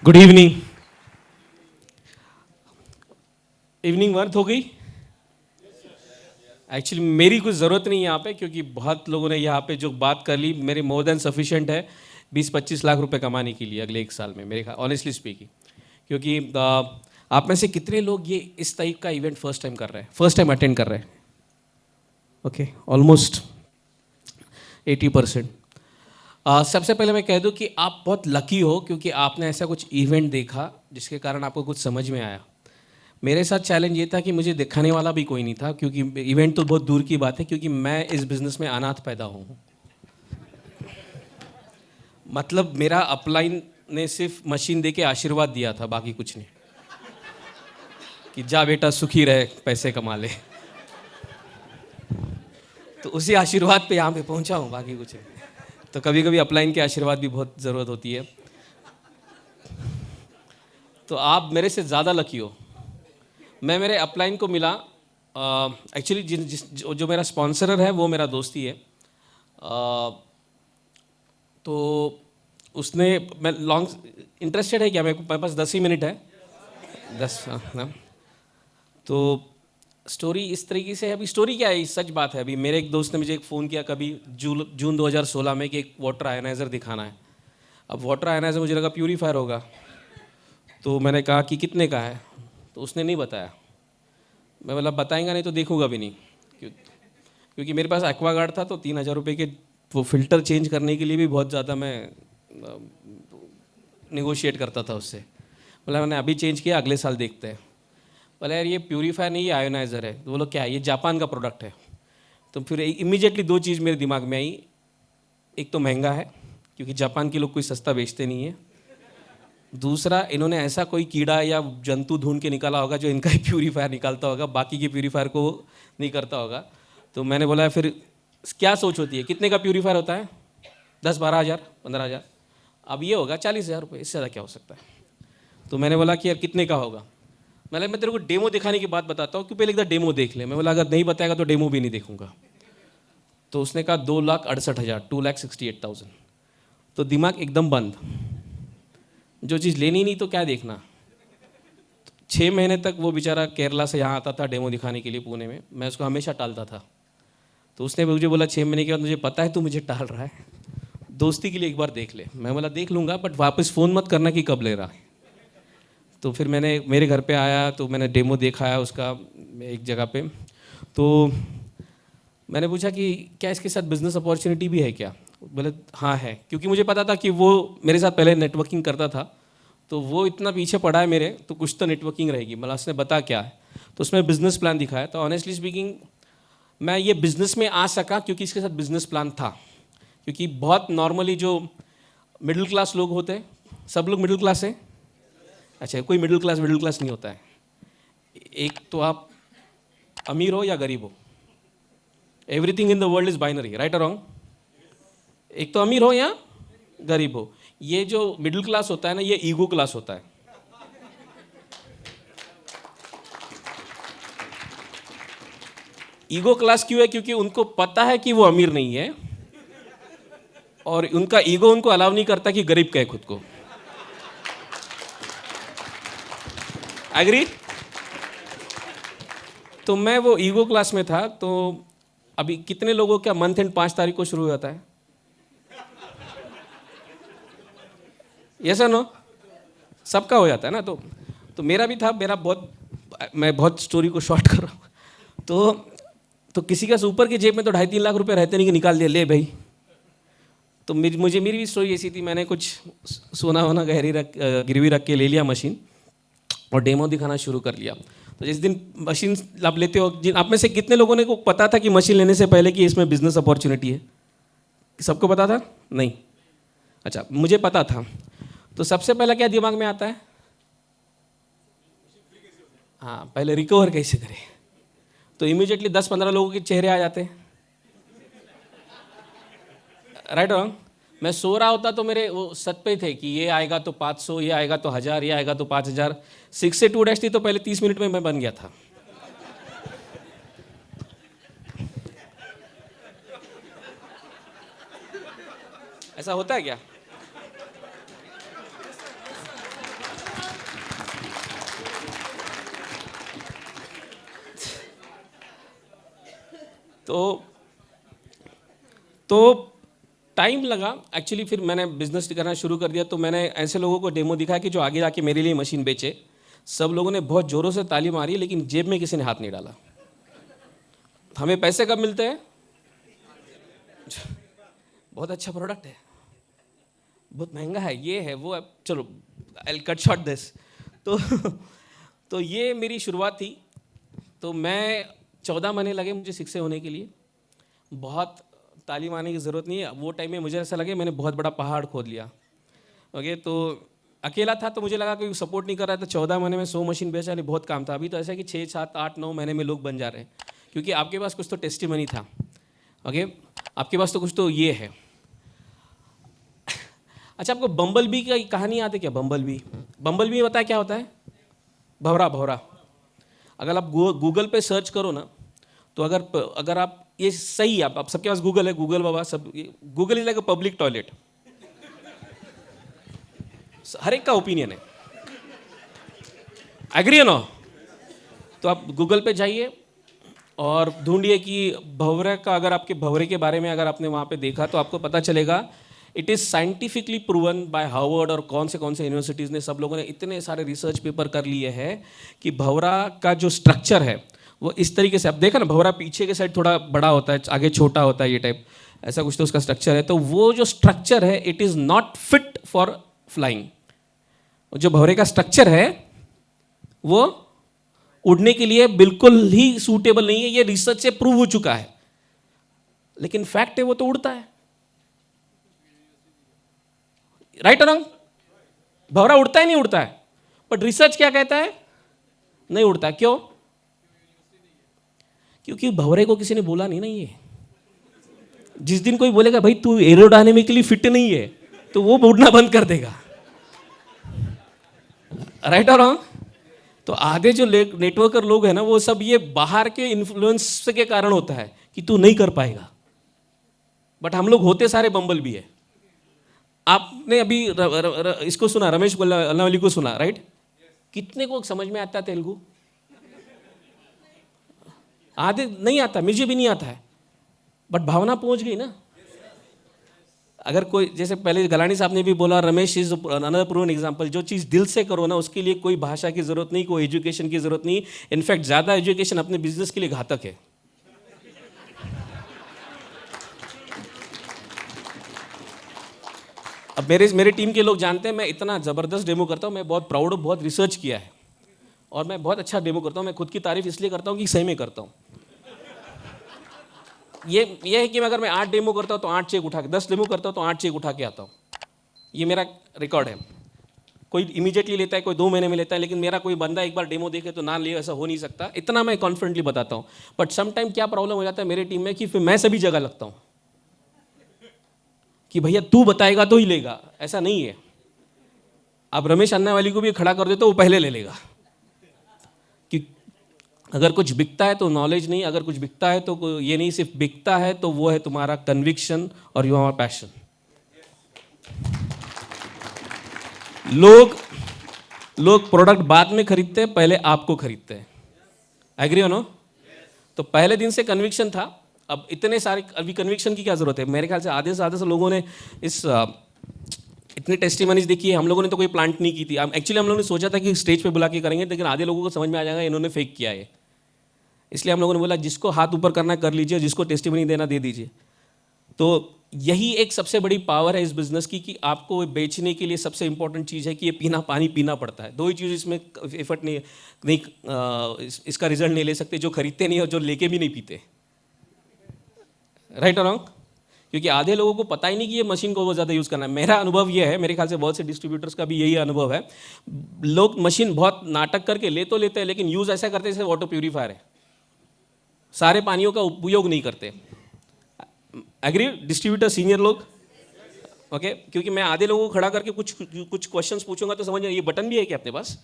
Good evening. Evening worth हो गई। Actually मेरी कुछ ज़रूरत नहीं है यहाँ पे, क्योंकि बहुत लोगों ने यहाँ पे जो बात कर ली मेरे मोर देन सफिशिएंट है 20-25 लाख रुपए कमाने के लिए अगले 1 साल में, मेरे ख्याल ऑनेस्टली स्पीकिंग। क्योंकि आप में से कितने लोग ये इस टाइप का इवेंट फर्स्ट टाइम कर रहे हैं, फर्स्ट टाइम अटेंड कर रहे हैं? Okay, almost 80%। सबसे पहले मैं कह दूं कि आप बहुत लकी हो, क्योंकि आपने ऐसा कुछ इवेंट देखा जिसके कारण आपको कुछ समझ में आया। मेरे साथ चैलेंज ये था कि मुझे दिखाने वाला भी कोई नहीं था, क्योंकि इवेंट तो बहुत दूर की बात है, क्योंकि मैं इस बिज़नेस में अनाथ पैदा हूँ। मतलब मेरा अपलाइन ने सिर्फ मशीन दे के आशीर्वाद दिया था, बाकी कुछ नहीं, कि जा बेटा सुखी रहे, पैसे कमा ले। तो उसी आशीर्वाद पे यहाँ पे पहुँचा हूँ, बाकी कुछ नहीं। तो कभी कभी अपलाइन के आशीर्वाद भी बहुत ज़रूरत होती है। तो आप मेरे से ज़्यादा लकी हो। मैं मेरे अपलाइन को मिला, एक्चुअली जो मेरा स्पॉन्सरर है वो मेरा दोस्त ही है। तो उसने, मैं लॉन्ग इंटरेस्टेड है क्या? मेरे पास 10 ही मिनट है। 10, हाँ। तो स्टोरी इस तरीके से है। अभी स्टोरी क्या है, सच बात है। अभी मेरे एक दोस्त ने मुझे एक फ़ोन किया कभी जून 2016 में कि एक वाटर आयनाइज़र दिखाना है। अब वाटर आयनाइज़र मुझे लगा प्यूरीफायर होगा, तो मैंने कहा कि कितने का है, तो उसने नहीं बताया। मैं बोला बताएंगा नहीं तो देखूंगा भी नहीं, क्योंकि मेरे पास एक्वागार्ड था, तो 3,000 रुपये के वो फ़िल्टर चेंज करने के लिए भी बहुत ज़्यादा मैं निगोशिएट करता था उससे। बोला मैंने अभी चेंज किया, अगले साल देखते हैं। बोला यार ये प्यूरीफायर नहीं, ये आयोनाइज़र है। तो बोलो क्या है? ये जापान का प्रोडक्ट है। तो फिर इमीडिएटली 2 चीज़ मेरे दिमाग में आई। एक तो महंगा है, क्योंकि जापान के लोग कोई सस्ता बेचते नहीं है। दूसरा, इन्होंने ऐसा कोई कीड़ा या जंतु ढूंढ के निकाला होगा जो इनका ही प्यूरीफायर निकालता होगा, बाकी के प्यूरीफायर को नहीं करता होगा। तो मैंने बोला फिर क्या सोच होती है, कितने का प्यूरीफायर होता है? 10-12 हज़ार, 15 हज़ार। अब ये होगा 40,000 रुपये, इससे ज़्यादा क्या हो सकता है? तो मैंने बोला कि यार कितने का होगा? मैं तेरे को डेमो दिखाने की बात बताता हूँ, क्यों पहले एक बार डेमो देख ले। मैं बोला अगर नहीं बताएगा तो डेमो भी नहीं देखूंगा। तो उसने कहा 2,68,000, 2,68,000। तो दिमाग एकदम बंद, जो चीज़ लेनी नहीं तो क्या देखना। 6 महीने तक वो बेचारा केरला से यहाँ आता था डेमो दिखाने के लिए पुणे में, मैं उसको हमेशा टालता था। तो उसने मुझे बोला 6 महीने के बाद मुझे पता है तू मुझे टाल रहा है, दोस्ती के लिए एक बार देख ले। मैं बोला देख लूँगा, बट वापस फ़ोन मत करना कि कब ले रहा है। तो फिर मैंने मेरे घर पे आया, तो मैंने डेमो देखा है उसका एक जगह पे। तो मैंने पूछा कि क्या इसके साथ बिज़नेस अपॉर्चुनिटी भी है क्या? बोले हाँ है, क्योंकि मुझे पता था कि वो मेरे साथ पहले नेटवर्किंग करता था, तो वो इतना पीछे पड़ा है मेरे, तो कुछ तो नेटवर्किंग रहेगी। मतलब उसने बता क्या है, तो उसमें बिज़नेस प्लान दिखाया। तो ऑनेस्टली स्पीकिंग मैं ये बिज़नेस में आ सका क्योंकि इसके साथ बिज़नेस प्लान था। क्योंकि बहुत नॉर्मली जो मिडिल क्लास लोग होते हैं, सब लोग मिडिल क्लास हैं? अच्छा, कोई मिडिल क्लास नहीं होता है। एक तो आप अमीर हो या गरीब हो, everything in the world is binary, right और रॉन्ग? एक तो अमीर हो या गरीब हो। ये जो मिडिल क्लास होता है ना, ये ईगो क्लास होता है। ईगो क्लास क्यों है? क्योंकि उनको पता है कि वो अमीर नहीं है, और उनका ईगो उनको अलाउ नहीं करता कि गरीब कहे खुद को। एग्री? तो मैं वो ईगो क्लास में था। तो अभी कितने लोगों का मंथ एंड 5 तारीख को शुरू हो जाता है? यस और नो? सबका हो जाता है ना। तो मेरा भी था। मैं बहुत स्टोरी को शॉर्ट कर रहा हूँ। तो किसी का ऊपर के जेब में तो 2.5-3 लाख रुपए रहते नहीं कि निकाल दिया ले भाई। तो मेरी भी स्टोरी ऐसी थी। मैंने कुछ सोना वोना गिरवी रख के ले लिया मशीन, और डेमो दिखाना शुरू कर लिया। तो जिस दिन मशीन आप लेते हो, जिन आप में से कितने लोगों ने को पता था कि मशीन लेने से पहले कि इसमें बिजनेस अपॉर्चुनिटी है? सबको पता था? नहीं? अच्छा, मुझे पता था। तो सबसे पहला क्या दिमाग में आता है? हाँ, पहले रिकवर कैसे करें। तो इमीडिएटली 10-15 लोगों के चेहरे आ जाते हैं, राइट और? मैं सो रहा होता तो मेरे वो सत पे थे कि ये आएगा तो 500, ये आएगा तो 1000, ये आएगा तो 5000। 6 से 2 डैश थी, तो पहले 30 मिनट में मैं बन गया था। ऐसा होता है क्या? तो तो टाइम लगा एक्चुअली। फिर मैंने बिजनेस करना शुरू कर दिया, तो मैंने ऐसे लोगों को डेमो दिखाया कि जो आगे जाके मेरे लिए मशीन बेचे। सब लोगों ने बहुत ज़ोरों से ताली मारी, लेकिन जेब में किसी ने हाथ नहीं डाला। हमें पैसे कब मिलते हैं? बहुत अच्छा प्रोडक्ट है, बहुत महंगा है, ये है वो है, चलो आई कट शॉर्ट दिस। तो तो ये मेरी शुरुआत थी। तो मैं 14 महीने लगे मुझे सक्सेस होने के लिए। बहुत ताली मारने की ज़रूरत नहीं है। वो टाइम में मुझे ऐसा लगे मैंने बहुत बड़ा पहाड़ खोद लिया। ओके, तो अकेला था तो मुझे लगा कोई सपोर्ट नहीं कर रहा था। 14 महीने में 100 मशीन बेचा, नहीं बहुत काम था। अभी तो ऐसा है कि 6, 7, 8, 9 महीने में लोग बन जा रहे हैं, क्योंकि आपके पास कुछ तो टेस्टिमनी था। ओके, आपके पास तो कुछ तो ये है। अच्छा, आपको बम्बल बी की कहानी याद है क्या? बम्बल बी बताया क्या होता है? भंवरा। अगर आप गूगल पे सर्च करो ना, तो अगर आप ये सही, आप सबके पास गूगल है, गूगल बाबा सब, Google is like a public toilet. हर एक का ओपिनियन है, एग्री है ना? तो आप गूगल पे जाइए और ढूंढिए कि भंवरे का, अगर आपके भंवरे के बारे में अगर आपने वहाँ पे देखा तो आपको पता चलेगा it is scientifically proven by Harvard और कौन से यूनिवर्सिटीज़ ने, सब लोगों ने इतने सारे रिसर्च पेपर कर लिए हैं कि भंवरा का जो स्ट्रक्चर है वो इस तरीके से, आप देखा ना, भंवरा पीछे के साइड थोड़ा बड़ा होता है, आगे छोटा होता है, ये टाइप ऐसा कुछ तो उसका स्ट्रक्चर है। तो वो जो स्ट्रक्चर है it is not fit for flying. जो भंवरे का स्ट्रक्चर है वो उड़ने के लिए बिल्कुल ही सूटेबल नहीं है। ये रिसर्च से प्रूव हो चुका है, लेकिन फैक्ट है वो तो उड़ता है। राइट और रॉन्ग? भंवरा उड़ता है, नहीं उड़ता है? बट रिसर्च क्या कहता है? नहीं उड़ता। क्यों? क्योंकि भंवरे को किसी ने बोला नहीं ना। ये जिस दिन कोई बोलेगा भाई तू एरोडायनेमिकली फिट नहीं है, तो वो उड़ना बंद कर देगा। राइट और रॉन्ग? तो आधे जो नेटवर्कर लोग हैं ना, वो सब ये बाहर के इन्फ्लुएंस के कारण होता है कि तू नहीं कर पाएगा। बट हम लोग होते सारे बम्बल भी है। आपने अभी इसको सुना, रमेश अल्लावली को सुना, राइट? कितने को समझ में आता है तेलुगु? आधे नहीं आता, मुझे भी नहीं आता है, बट भावना पहुंच गई ना। अगर कोई, जैसे पहले गलानी साहब ने भी बोला, Ramesh is another proven example. जो चीज़ दिल से करो ना, उसके लिए कोई भाषा की ज़रूरत नहीं, कोई एजुकेशन की ज़रूरत नहीं। इनफैक्ट ज़्यादा एजुकेशन अपने बिजनेस के लिए घातक है। अब मेरे टीम के लोग जानते हैं मैं इतना ज़बरदस्त डेमो करता हूँ। मैं बहुत प्राउड हूँ, बहुत रिसर्च किया है और मैं बहुत अच्छा डेमो करता हूँ। मैं खुद की तारीफ इसलिए करता हूँ कि सही में करता हूँ। ये है कि अगर मैं 8 डेमो करता हूँ तो 8 चेक उठा के, 10 डेमो करता हूँ तो 8 चेक उठा के आता हूँ। ये मेरा रिकॉर्ड है। कोई इमीडिएटली लेता है, कोई 2 महीने में लेता है, लेकिन मेरा कोई बंदा एक बार डेमो देखे तो ना ले, ऐसा हो नहीं सकता। इतना मैं कॉन्फिडेंटली बताता हूँ। बट सम टाइम क्या प्रॉब्लम हो जाता है मेरे टीम में कि फिर मैं सभी जगह लगता हूँ कि भैया तू बताएगा तो ही लेगा, ऐसा नहीं है। आप रमेश अन्ना वाली को भी खड़ा कर दे तो वो पहले ले लेगा। कि अगर कुछ बिकता है तो नॉलेज नहीं, अगर कुछ बिकता है तो ये नहीं, सिर्फ बिकता है तो वो है तुम्हारा कन्विक्शन और योर पैशन। लोग प्रोडक्ट बाद में खरीदते हैं, पहले आपको खरीदते हैं। एग्री हो नो? तो पहले दिन से कन्विक्शन था। अब इतने सारे, अभी कन्विक्शन की क्या जरूरत है? मेरे ख्याल से आधे से ज़्यादा से लोगों ने इतनी टेस्टिमनीज देखी है। हम लोगों ने तो कोई प्लांट नहीं की थी। एक्चुअली हम लोगों ने सोचा था कि स्टेज पे बुला के करेंगे, लेकिन आधे लोगों को समझ में आ जाएगा इन्होंने फेक किया है। इसलिए हम लोगों ने बोला जिसको हाथ ऊपर करना कर लीजिए, जिसको टेस्टिमनी देना दे दीजिए। तो यही एक सबसे बड़ी पावर है इस बिज़नेस की, कि आपको बेचने के लिए सबसे इंपॉर्टेंट चीज़ है कि ये पानी पीना पड़ता है। दो ही चीज़ इसमें एफर्ट नहीं इसका रिजल्ट नहीं ले सकते, जो खरीदते नहीं और जो लेके भी नहीं पीते। राइट और रॉन्ग? क्योंकि आधे लोगों को पता ही नहीं कि ये मशीन को बहुत ज़्यादा यूज़ करना है। मेरा अनुभव ये है, मेरे ख्याल से बहुत से डिस्ट्रीब्यूटर्स का भी यही अनुभव है। लोग मशीन बहुत नाटक करके ले तो लेते हैं, लेकिन यूज़ ऐसा करते हैं जैसे वाटर प्यूरीफायर है, सारे पानियों का उपयोग नहीं करते। एग्री डिस्ट्रीब्यूटर सीनियर लोग? ओके, क्योंकि मैं आधे लोगों को खड़ा करके कुछ क्वेश्चंस पूछूंगा तो समझ, ये बटन भी है क्या अपने पास?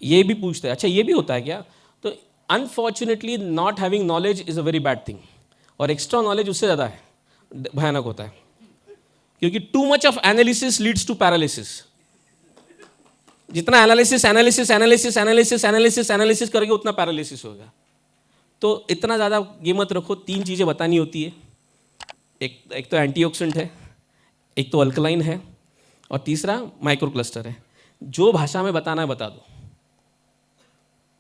ये भी पूछते हैं, अच्छा ये भी होता है क्या? तो unfortunately not having knowledge is a very bad thing, और एक्स्ट्रा नॉलेज उससे ज़्यादा है भयानक होता है। क्योंकि too much of analysis leads to paralysis. जितना एनालिसिस करेंगे उतना पैरालिसिस होगा। तो इतना ज़्यादा ये मत रखो, 3 चीज़ें बतानी होती है। एक तो एंटीऑक्सीडेंट है, एक तो अल्कलाइन है, और तीसरा माइक्रो क्लस्टर है। जो भाषा में बताना है बता दो।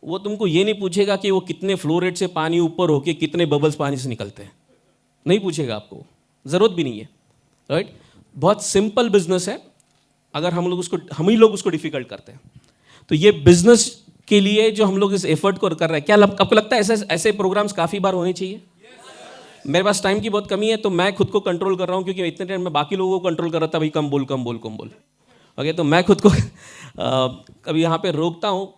वो तुमको ये नहीं पूछेगा कि वो कितने फ्लो रेट से पानी ऊपर होके कितने बबल्स पानी से निकलते हैं, नहीं पूछेगा आपको, ज़रूरत भी नहीं है, राइट। बहुत सिंपल बिजनेस है, अगर हम ही लोग उसको डिफिकल्ट करते हैं। तो ये बिजनेस के लिए जो हम लोग इस एफर्ट को कर रहे हैं, क्या आपको लगता है ऐसे प्रोग्राम्स काफ़ी बार होने चाहिए? मेरे पास टाइम की बहुत कमी है, तो मैं खुद को कंट्रोल कर रहा हूँ, क्योंकि इतने टाइम में बाकी लोगों को कंट्रोल कर रहा था, भाई कम बोल। ओके, तो मैं खुद को कभी यहाँ पे रोकता हूँ